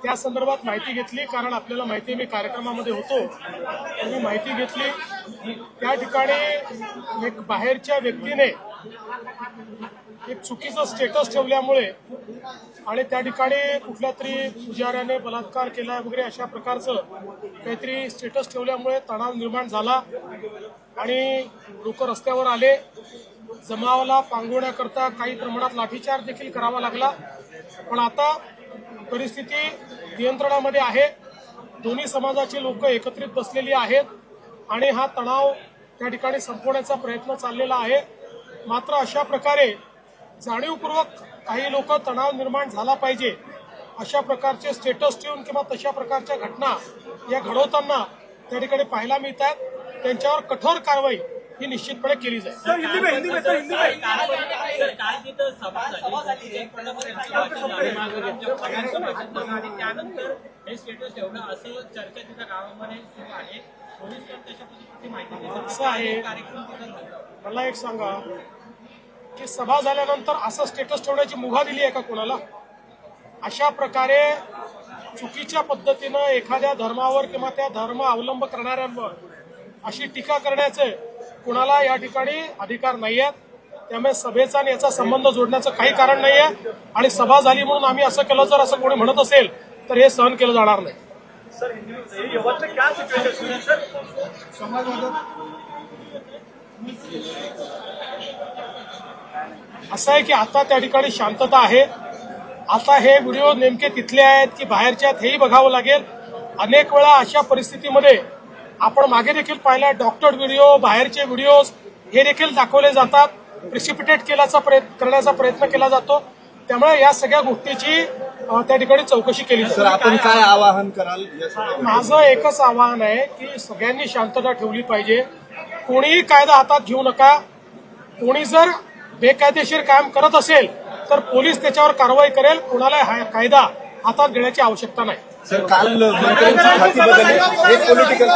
त्या संदर्भात माहिती घेतली, कारण आपल्याला माहिती मी कार्यक्रमामध्ये होतो. मी माहिती घेतली. त्या ठिकाणी एक बाहेरच्या व्यक्तीने एक चुकीचं स्टेटस ठेवल्यामुळे आणि त्या ठिकाणी कुठल्या तरी पुजाऱ्याने बलात्कार केला वगैरे अशा प्रकारचं काहीतरी स्टेटस ठेवल्यामुळे तणाव निर्माण झाला आणि लोक रस्त्यावर आले. जमावाला पांगवण्याकरता काही प्रमाणात लाठीचार्ज देखील करावा लागला. पण आता परिस्थिती नियंत्रणामध्ये आहे. दोन्ही समाजाची लोक एकत्रित बसलेली आहेत आणि हा तणाव त्या ठिकाणी संपवण्याचा प्रयत्न चाललेला आहे. मात्र अशा प्रकारे जाणीवपूर्वक काही लोक तणाव निर्माण झाला पाहिजे अशा प्रकारचे स्टेटस ठेवून किंवा तशा प्रकारच्या घटना या घडवताना त्या ठिकाणी पाहायला मिळतात. त्यांच्यावर कठोर कारवाई ही निश्चितपणे केली जाईल. असं आहे, मला एक सांगा की सभा झाल्यानंतर असं स्टेटस ठेवण्याची मुभा दिली आहे का कोणाला? अशा प्रकारे चुकीच्या पद्धतीनं एखाद्या धर्मावर किंवा त्या धर्म अवलंब करणाऱ्यांवर अशी टीका करण्याचे कुणाला या ठिकाणी अधिकार नाही आहेत. त्यामुळे सभेचा आणि याचा संबंध जोडण्याचं काही कारण नाही आहे. आणि सभा झाली म्हणून आम्ही असं केलं, जर असं कोणी म्हणत असेल तर हे सहन केलं जाणार नाही. असं आहे की आता त्या ठिकाणी शांतता आहे. आता हे व्हिडिओ नेमके तिथले आहेत की बाहेरचे आहेत हेही बघावं लागेल. अनेक वेळा अशा परिस्थितीमध्ये आपण मागे देखील पाहिला, डॉक्टर्ड व्हिडिओ, बाहेरचे व्हिडिओज हे देखील दाखवले जातात. प्रिसिपिटेट करण्याचा प्रयत्न केला जातो. त्यामुळे या सगळ्या गोष्टीची त्या ठिकाणी चौकशी केली जाते. आपण काय आवाहन कराल? माझं एकच आवाहन आहे की सगळ्यांनी शांतता ठेवली पाहिजे. कोणीही कायदा हातात घेऊ नका. कोणी जर बेकायदेशीर काम करत असेल तर पोलीस त्याच्यावर कारवाई करेल. कोणाला कायदा हातात घेण्याची आवश्यकता नाही. सर, काल मंत्र्यांची खाती बदलली. एक पॉलिटिकल